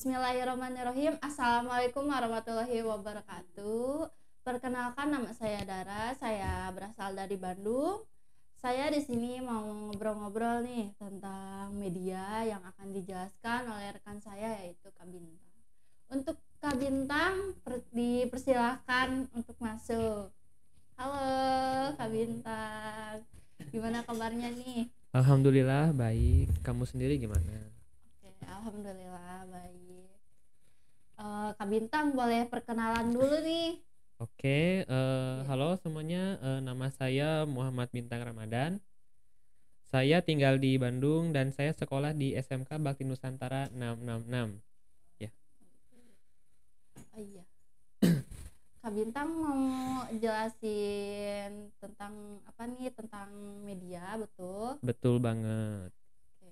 Bismillahirrahmanirrahim. Assalamualaikum warahmatullahi wabarakatuh. Perkenalkan, nama saya Dara. Saya berasal dari Bandung. Saya di sini mau ngobrol-ngobrol nih tentang media yang akan dijelaskan oleh rekan saya, yaitu Kak Bintang. Untuk Kak Bintang dipersilahkan untuk masuk. Halo Kak Bintang, gimana kabarnya nih? Alhamdulillah baik. Kamu sendiri gimana? Oke, alhamdulillah baik. Kak Bintang boleh perkenalan dulu nih. Oke, halo semuanya. Nama saya Muhammad Bintang Ramadan. Saya tinggal di Bandung dan saya sekolah di SMK Bakti Nusantara 666. Ya. Oh iya, Kak Bintang mau jelasin tentang apa nih? Tentang media, betul? Betul banget. Oke.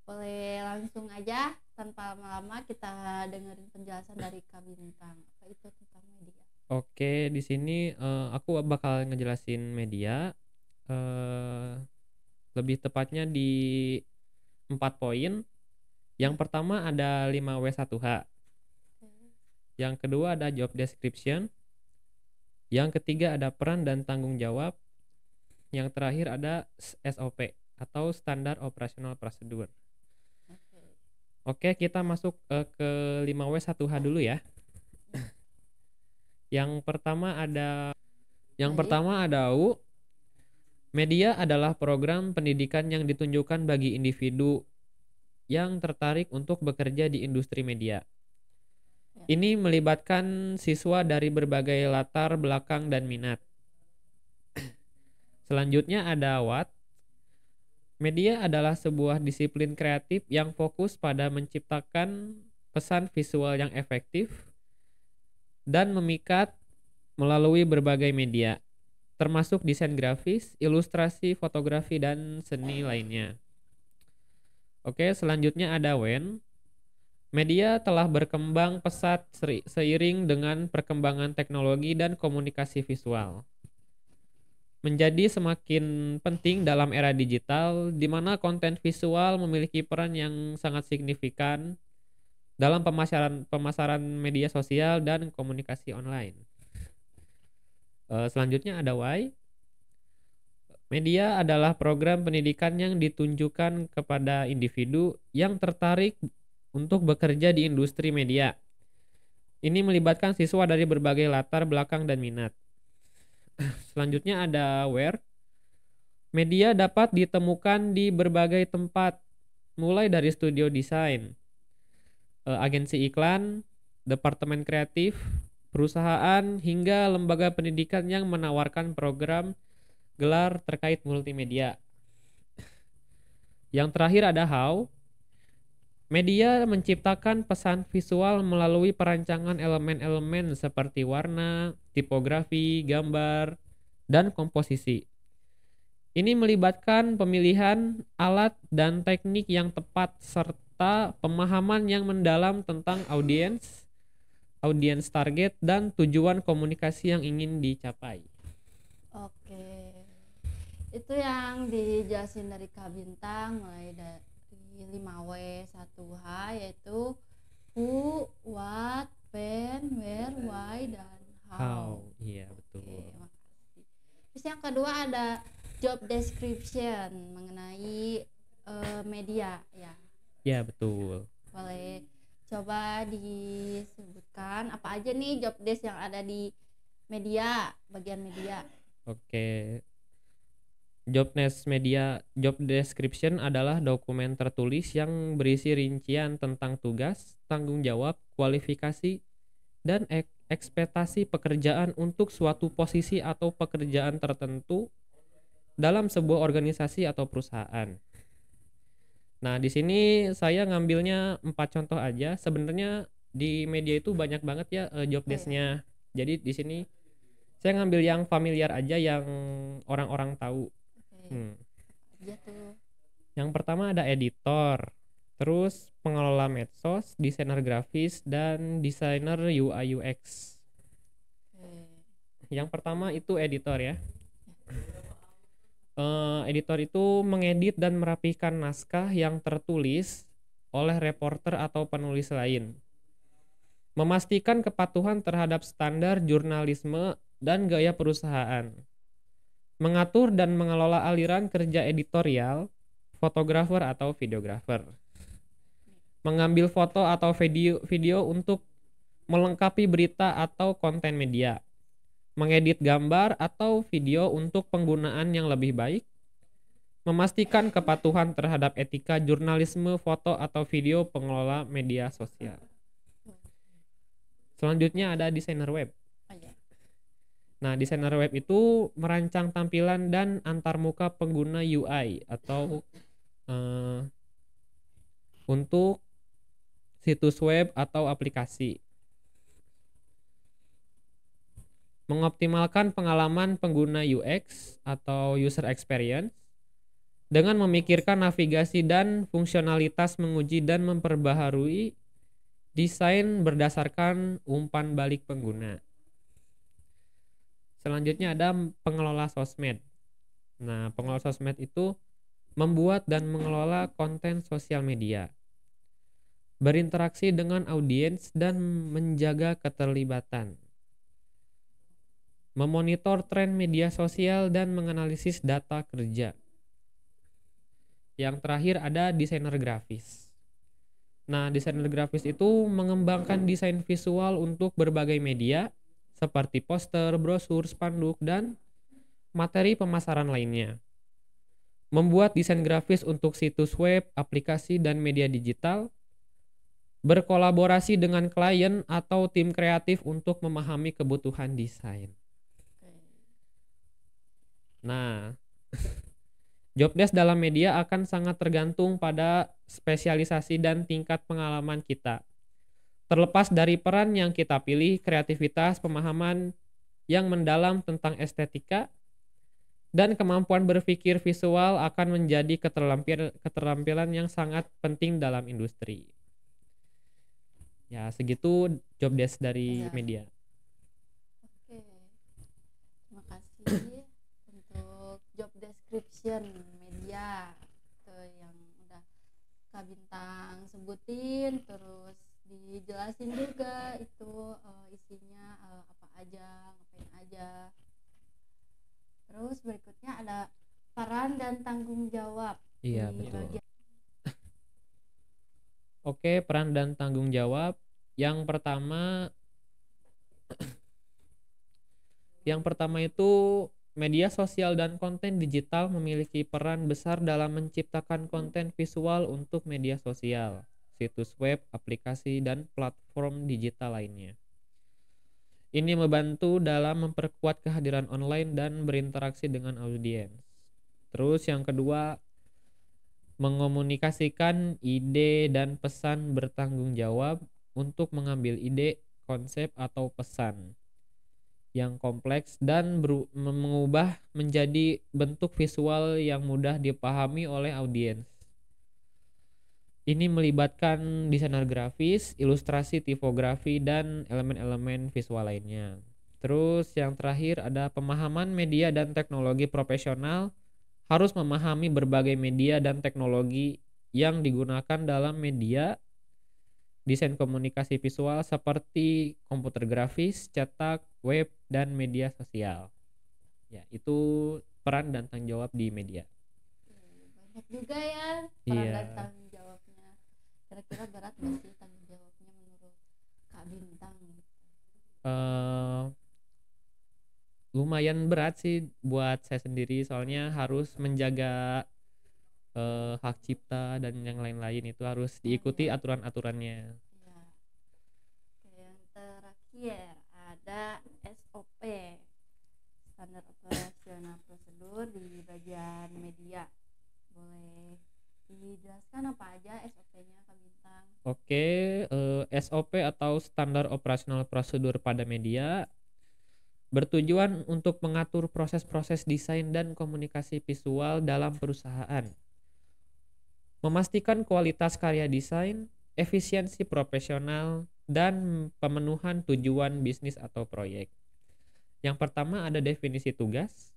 Boleh langsung aja tanpa lama-lama kita dengerin penjelasan dari Kak Bintang. Apa itu tentang media? Oke, di sini aku bakal ngejelasin media. eh, Lebih tepatnya di 4 poin. Yang pertama ada 5W1H. Oke. Yang kedua ada job description. Yang ketiga ada peran dan tanggung jawab. Yang terakhir ada SOP atau Standar Operational Procedure. Oke. Oke, kita masuk ke 5W1H dulu ya. Yang pertama ada Baik. U. Media adalah program pendidikan yang ditunjukkan bagi individu yang tertarik untuk bekerja di industri media. Ya. Ini melibatkan siswa dari berbagai latar belakang dan minat. Selanjutnya ada WAT. Media adalah sebuah disiplin kreatif yang fokus pada menciptakan pesan visual yang efektif dan memikat melalui berbagai media, termasuk desain grafis, ilustrasi, fotografi, dan seni lainnya. Oke, selanjutnya ada WEN. Media telah berkembang pesat seiring dengan perkembangan teknologi dan komunikasi visual. Menjadi semakin penting dalam era digital, di mana konten visual memiliki peran yang sangat signifikan dalam pemasaran media sosial dan komunikasi online. Selanjutnya ada Y. Media adalah program pendidikan yang ditunjukkan kepada individu yang tertarik untuk bekerja di industri media. Ini melibatkan siswa dari berbagai latar belakang dan minat. Selanjutnya ada Where. Media dapat ditemukan di berbagai tempat, mulai dari studio desain, agensi iklan, departemen kreatif, perusahaan, hingga lembaga pendidikan yang menawarkan program gelar terkait multimedia. Yang terakhir ada How. Media menciptakan pesan visual melalui perancangan elemen-elemen seperti warna, tipografi, gambar, dan komposisi. Ini melibatkan pemilihan alat dan teknik yang tepat serta pemahaman yang mendalam tentang audiens target, dan tujuan komunikasi yang ingin dicapai. Oke. Itu yang dijelasin dari Kak Bintang, mulai dari 5W1H, yaitu who, what, when, where, why, dan how. Iya, betul. Oke, makasih. Terus yang kedua ada job description mengenai media ya. Ya, betul. Boleh coba disebutkan apa aja nih job desk yang ada di media, bagian media. Oke. Job description adalah dokumen tertulis yang berisi rincian tentang tugas, tanggung jawab, kualifikasi, dan ekspektasi pekerjaan untuk suatu posisi atau pekerjaan tertentu dalam sebuah organisasi atau perusahaan. Nah, di sini saya ngambilnya 4 contoh aja. Sebenarnya di media itu banyak banget ya job desk-nya. Jadi di sini saya ngambil yang familiar aja, yang orang-orang tahu. Aja tuh. Yang pertama ada editor, terus pengelola medsos, desainer grafis, dan desainer UI UX. Yang pertama itu editor ya. Editor itu mengedit dan merapikan naskah yang tertulis oleh reporter atau penulis lain. Memastikan kepatuhan terhadap standar jurnalisme dan gaya perusahaan. Mengatur dan mengelola aliran kerja editorial, fotografer atau videografer. Mengambil foto atau video untuk melengkapi berita atau konten media. Mengedit gambar atau video untuk penggunaan yang lebih baik. Memastikan kepatuhan terhadap etika jurnalisme, foto atau video pengelola media sosial. Selanjutnya ada desainer web. Nah, desainer web itu merancang tampilan dan antarmuka pengguna UI atau untuk situs web atau aplikasi. Mengoptimalkan pengalaman pengguna UX atau user experience dengan memikirkan navigasi dan fungsionalitas, menguji dan memperbaharui desain berdasarkan umpan balik pengguna. Selanjutnya ada pengelola sosmed. Nah, pengelola sosmed itu membuat dan mengelola konten sosial media, berinteraksi dengan audiens dan menjaga keterlibatan, memonitor tren media sosial dan menganalisis data kerja. Yang terakhir ada desainer grafis. Nah, desainer grafis itu mengembangkan desain visual untuk berbagai media seperti poster, brosur, spanduk, dan materi pemasaran lainnya. Membuat desain grafis untuk situs web, aplikasi, dan media digital. Berkolaborasi dengan klien atau tim kreatif untuk memahami kebutuhan desain. Nah, jobdesk dalam media akan sangat tergantung pada spesialisasi dan tingkat pengalaman kita. Terlepas dari peran yang kita pilih, kreativitas, pemahaman yang mendalam tentang estetika, dan kemampuan berpikir visual akan menjadi keterampilan yang sangat penting dalam industri. Ya, segitu jobdesk dari media. Oke, terima kasih untuk job description media yang udah Kak Bintang sebutin, terus dijelasin juga itu isinya apa aja, ngapain aja. Terus berikutnya ada peran dan tanggung jawab. Iya, betul. Oke, peran dan tanggung jawab. Yang pertama itu media sosial dan konten digital memiliki peran besar dalam menciptakan konten visual untuk media sosial, situs web, aplikasi, dan platform digital lainnya. Ini membantu dalam memperkuat kehadiran online dan berinteraksi dengan audiens. Terus yang kedua, mengomunikasikan ide dan pesan bertanggung jawab untuk mengambil ide, konsep, atau pesan yang kompleks dan mengubah menjadi bentuk visual yang mudah dipahami oleh audiens. Ini melibatkan desainer grafis, ilustrasi, tipografi, dan elemen-elemen visual lainnya. Terus yang terakhir ada pemahaman media dan teknologi profesional. Harus memahami berbagai media dan teknologi yang digunakan dalam media, desain komunikasi visual seperti komputer grafis, cetak, web, dan media sosial. Ya, itu peran dan tanggung jawab di media. Banyak juga ya peran dan tanggung jawabnya. Kira-kira berat gak sih tanggung jawabnya menurut Kak Bintang? Lumayan berat sih buat saya sendiri, soalnya harus menjaga hak cipta dan yang lain-lain itu harus diikuti aturan-aturannya. Ya. Oke, yang terakhir ada SOP, standar operasional prosedur di bagian media. Boleh dijelaskan apa aja SOP-nya Kak Bintang? Oke, SOP atau standar operasional prosedur pada media bertujuan untuk mengatur proses-proses desain dan komunikasi visual dalam perusahaan. Memastikan kualitas karya desain, efisiensi profesional, dan pemenuhan tujuan bisnis atau proyek. Yang pertama ada definisi tugas.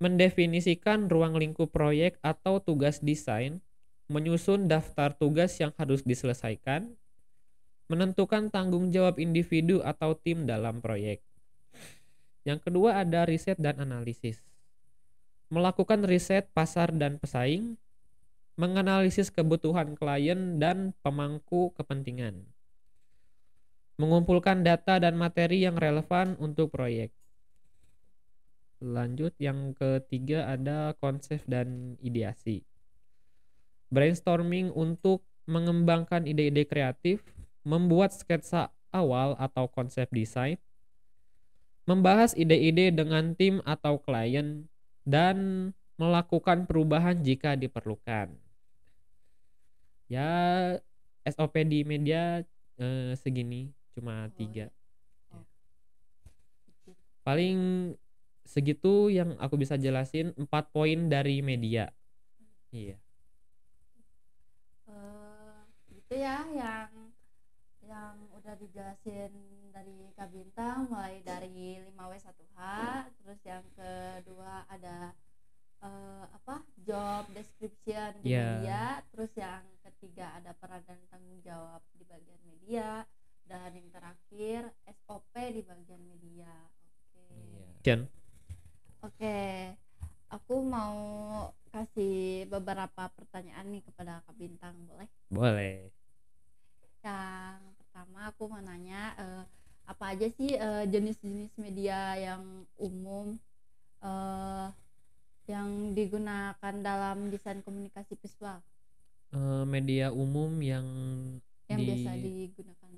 Mendefinisikan ruang lingkup proyek atau tugas desain menyusun daftar tugas yang harus diselesaikan, menentukan tanggung jawab individu atau tim dalam proyek. Yang kedua ada riset dan analisis. Melakukan riset pasar dan pesaing, menganalisis kebutuhan klien dan pemangku kepentingan. Mengumpulkan data dan materi yang relevan untuk proyek. Lanjut yang ketiga ada konsep dan ideasi. Brainstorming untuk mengembangkan ide-ide kreatif, membuat sketsa awal atau konsep desain, membahas ide-ide dengan tim atau klien, dan melakukan perubahan jika diperlukan. Ya, SOP di media segini, cuma 3. Oh. Paling segitu yang aku bisa jelasin 4 poin dari media. Iya. Gitu ya yang udah dijelasin dari Kak Bintang, mulai dari 5W1H, terus yang kedua ada job description di media, terus yang ketiga ada peran dan tanggung jawab di bagian media, dan yang terakhir SOP di bagian media. Oke, aku mau kasih beberapa pertanyaan nih kepada Kak Bintang, boleh? Boleh. Yang pertama aku mau nanya, apa aja sih jenis-jenis media yang umum yang digunakan dalam desain komunikasi visual? Media umum yang biasa digunakan.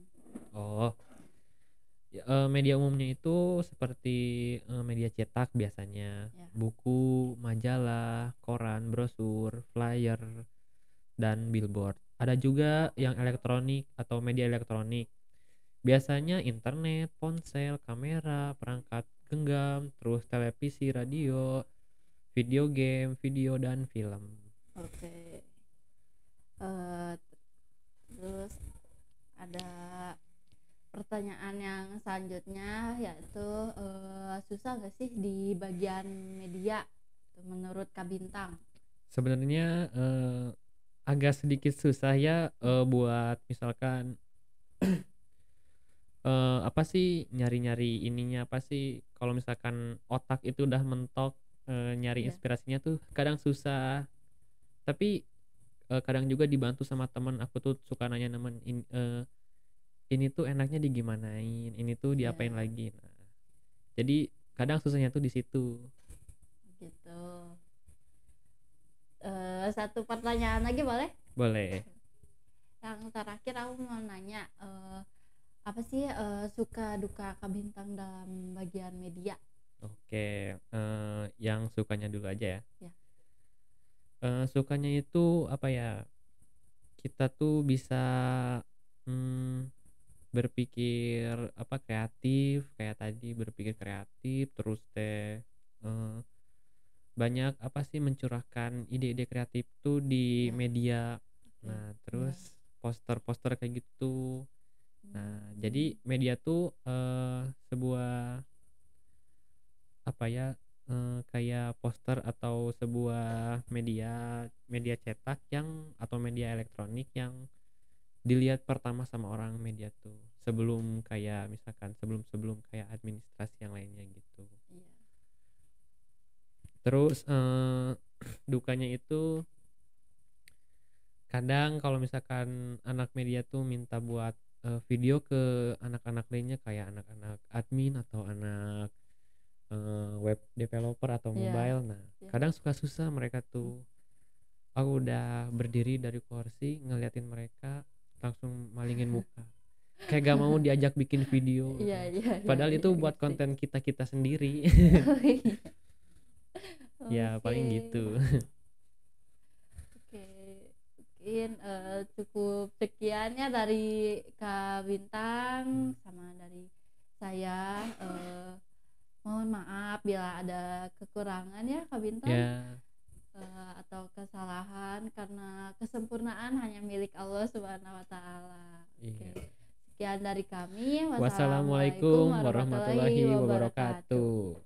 Media umumnya itu seperti media cetak biasanya, buku, majalah, koran, brosur, flyer, dan billboard. Ada juga yang elektronik atau media elektronik. Biasanya internet, ponsel, kamera, perangkat genggam, terus televisi, radio, video game, video, dan film. Oke. Terus ada pertanyaan yang selanjutnya, yaitu susah gak sih di bagian media menurut Kak Bintang? Sebenarnya agak sedikit susah ya buat misalkan apa sih nyari-nyari ininya, apa sih kalau misalkan otak itu udah mentok nyari inspirasinya tuh kadang susah. Tapi kadang juga dibantu sama teman. Aku tuh suka nanya teman, ini tuh enaknya digimanain, ini tuh diapain lagi. Nah, jadi kadang susahnya tuh di situ. Gitu. Satu pertanyaan lagi boleh? Boleh. Yang terakhir aku mau nanya, apa sih suka duka Kak Bintang dalam bagian media? Oke, yang sukanya dulu aja ya. Ya. Sukanya itu apa ya? Kita tuh bisa berpikir apa kreatif, kayak tadi berpikir kreatif, terus banyak apa sih mencurahkan ide-ide kreatif tuh di media. Nah, terus poster-poster kayak gitu. Nah, jadi media tuh sebuah apa ya, kayak poster atau sebuah media cetak yang atau media elektronik yang dilihat pertama sama orang media tuh sebelum kayak misalkan sebelum kayak administrasi yang lainnya gitu. Terus dukanya itu kadang kalau misalkan anak media tuh minta buat video ke anak-anak lainnya, kayak anak-anak admin atau anak web developer atau mobile. Nah, kadang suka susah mereka tuh. Aku udah berdiri dari kursi ngeliatin mereka langsung malingin muka, kayak gak mau diajak bikin video. Padahal itu buat konten kita sendiri. Ya paling gitu. Oke, mungkin cukup sekiannya dari Kak Bintang sama dari saya. Mohon maaf bila ada kekurangan ya Kak Bintang, atau kesalahan, karena kesempurnaan hanya milik Allah Subhanahu wa Ta'ala. Oke. Sekian dari kami. Wassalamualaikum warahmatullahi wabarakatuh.